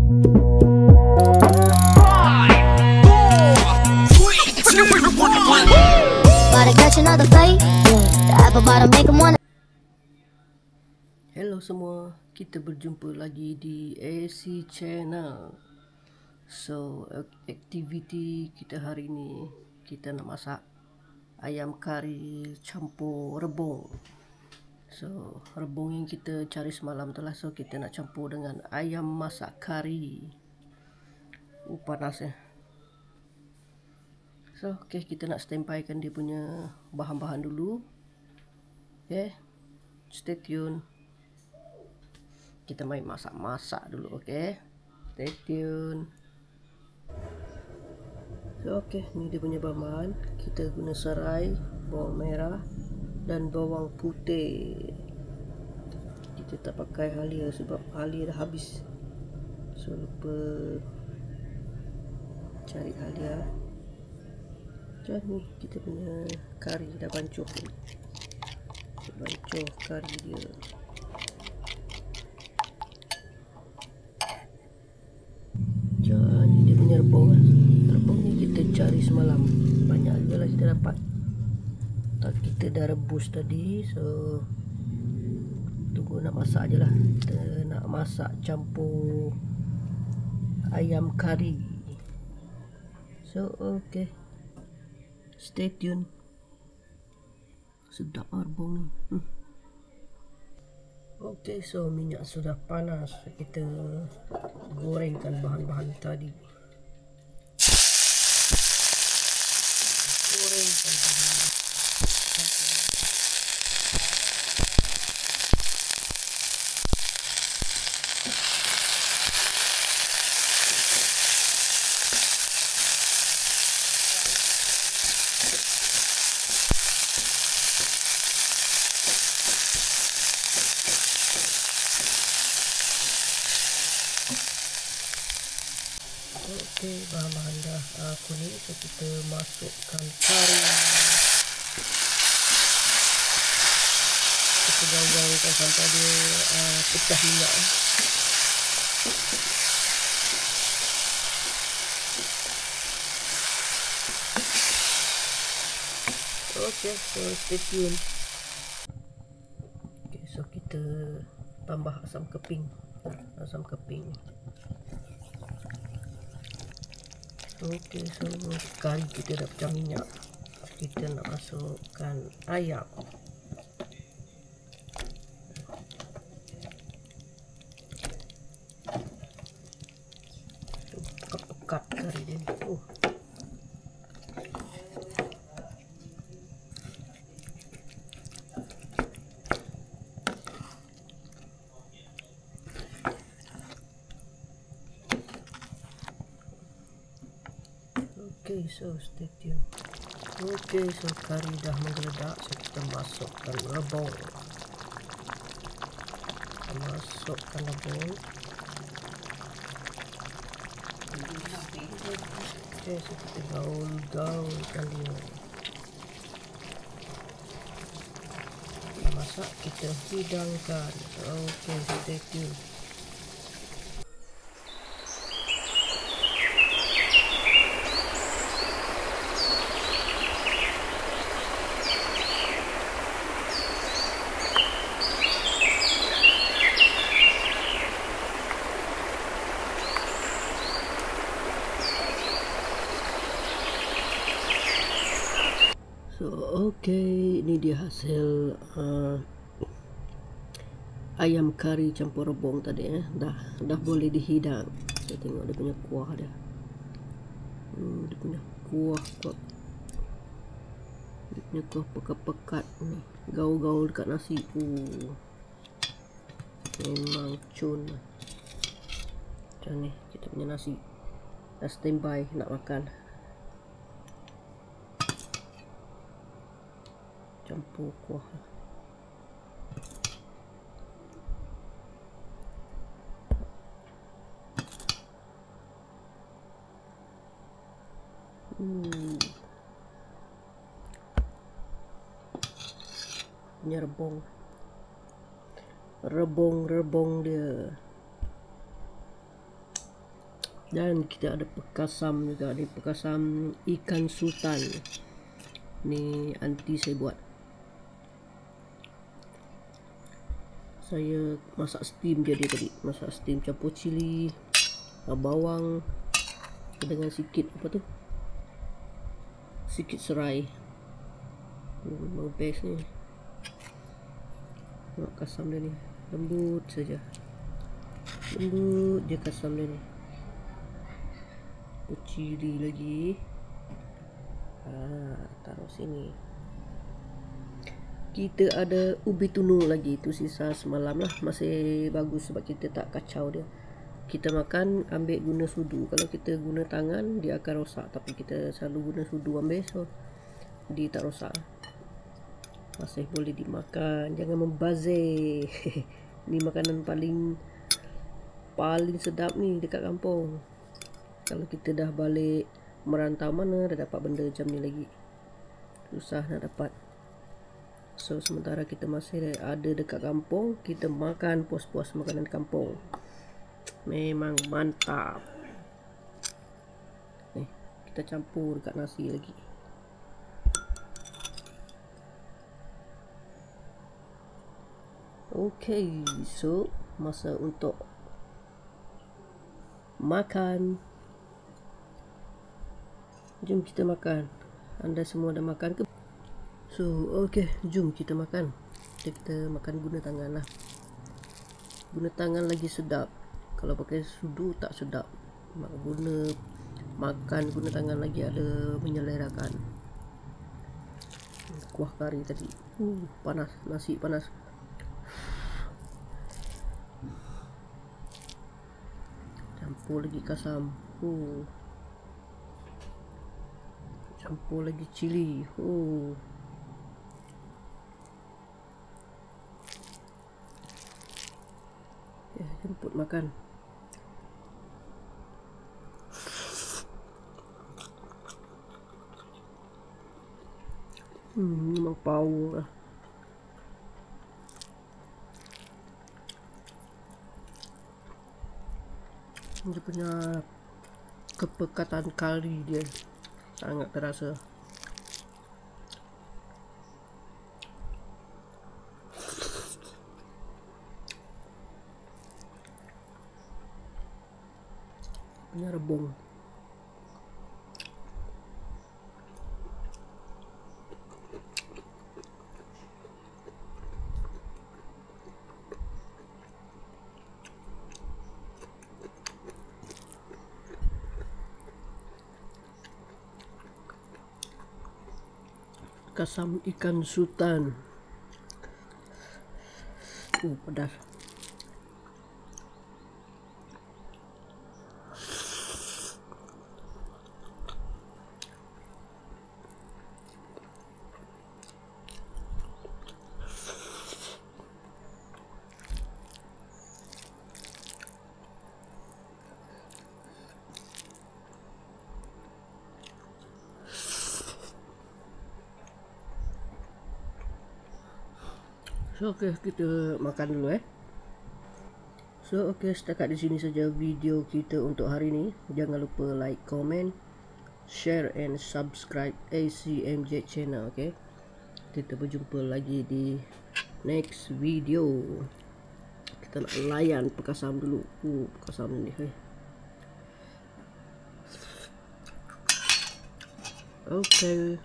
Hello semua, kita berjumpa lagi di AC Channel. So, aktiviti kita hari ini, kita nak masak ayam kari campur rebung. So, rebung yang kita cari semalam tu lah. So, kita nak campur dengan ayam masak kari. Panas ya. So, okay, kita nak standby kan dia punya bahan-bahan dulu. Okay, stay tune. Kita main masak-masak dulu, okay? Stay tune. So, okay, ni dia punya bahan. Kita guna serai, bawang merah dan bawang putih. Kita tak pakai halia sebab halia dah habis. So, lupa cari halia. Macam ni kita punya kari dah bancuh. Bancuh kari dia. Ni dia punya rebung. Rebung ni kita cari semalam, banyak je lah kita dapat. Kita dah rebus tadi, so tunggu nak masak je lah. Kita nak masak campur ayam kari. So okay, stay tune. Sedap rebung ni. Okay, so minyak sudah panas. Kita gorengkan bahan-bahan tadi. Gorengkan bahan-bahan. Okey, bahan-bahan dah kuning, so kita masukkan kari. Kita gaul-gaulkan sampai dia pecah minyak. Okey, so stay tune. Okey, so kita tambah asam keping. Asam keping. Okey, so kari kita dah pecah minyak. Kita nak masukkan ayam. Pekat-pekat kari dia. Okay, so stay tune. Okay, so kari dah menggeledak, so kita masukkan rebung. Masukkan rebung. Okay, so kita gaul-gaulkan dia. Masak, kita hidangkan. Okay, stay tune. So okay, ini dia hasil ayam kari campur rebung tadi. Dah boleh dihidang. Saya tengok dia punya kuah dia. Dia punya kuah. Dia punya kuah pekat-pekat ni. Gaul-gaul dekat nasi. Memang cun. Macam ni kita punya nasi. Dah standby nak makan. Campur kuah. Ini rebung dia. Dan kita ada pekasam juga, ni pekasam ikan sultan. Ni anti saya buat. Saya masak steam je dia tadi. Masak steam campur cili, bawang dengan sikit apa tu? Sikit serai. Memang best ni. Nak kasam dia ni. Lembut saja. Lembut je kasam dia ni. Cili lagi. Taruh sini. Kita ada ubi tunung lagi, itu sisa semalam lah, masih bagus sebab kita tak kacau dia. Kita makan ambil guna sudu. Kalau kita guna tangan dia akan rosak, tapi kita selalu guna sudu ambil, so dia tak rosak. Masih boleh dimakan, jangan membazir. Ni makanan paling sedap ni dekat kampung. Kalau kita dah balik merantau, mana dah dapat benda macam ni lagi, susah nak dapat. So sementara kita masih ada dekat kampung, kita makan puas-puas makanan kampung. Memang mantap. Kita campur dekat nasi lagi. Okay, so masa untuk makan. Jom kita makan. Anda semua dah makan ke? So, okay, jom kita makan. Kita makan guna tangan lah. Guna tangan lagi sedap. Kalau pakai sudu tak sedap. Makan guna tangan lagi ada menyelerakan. Kuah kari tadi. Panas, nasi panas. Campur lagi kasam. Campur lagi cili. Jemput makan. Memang power lah. Dia punya kepekatan kari dia sangat terasa. Punya rebung. Kasam ikan sultan. Pedas. So, okay, kita makan dulu So, okay, setakat di sini saja video kita untuk hari ini. Jangan lupa like, comment, share and subscribe ACMJ channel, okay? Kita berjumpa lagi di next video. Kita nak layan pekasam dulu. Pekasam ni. Okay.